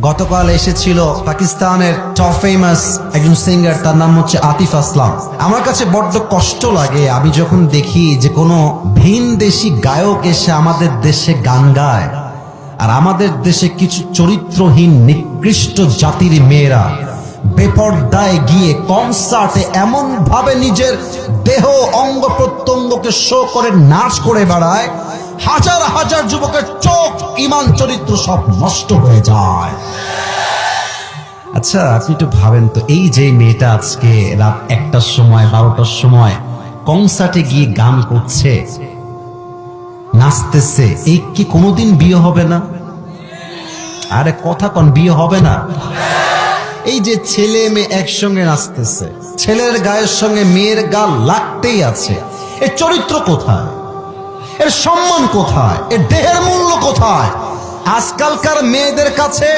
গতকাল এসেছিল পাকিস্তানের টপ ফেমাস একজন সিঙ্গার, তার নাম হচ্ছে আতিফ আসলাম। আমার কাছে বড্ড কষ্ট লাগে আমি যখন দেখি যে কোনো ভিন দেশি গায়ক এসে আমাদের দেশে গান গায়, আর আমাদের দেশে কিছু চরিত্রহীন নিকৃষ্ট জাতির মেয়েরা বেপরদায় গিয়ে কনসার্টে এমন ভাবে নিজের দেহ অঙ্গ প্রত্যঙ্গকে শো করে নাচ করে বেড়ায়, হাজার হাজার যুবকের চোখ ঈমান চরিত্র সব নষ্ট হয়ে যায়। আচ্ছা, আপনি একটু ভাবেন তো, এই যে মেয়েটা আজকে রাত 1টার সময় 12টার সময় কনসার্টে গিয়ে গান করছে, নাচতেছে, এই কি কোনোদিন বিয়ে হবে না? আরে কথা কন, বিয়ে হবে না? এই যে ছেলে মেয়ে একসঙ্গে নাচতেছে, ছেলের গায়ের সঙ্গে মেয়ের গা লাগতেই আছে, এর চরিত্র কোথায়? এর সম্মান কোথায়? এর দেহের মূল্য কোথায়? আজকালকার মেয়েদের কাছে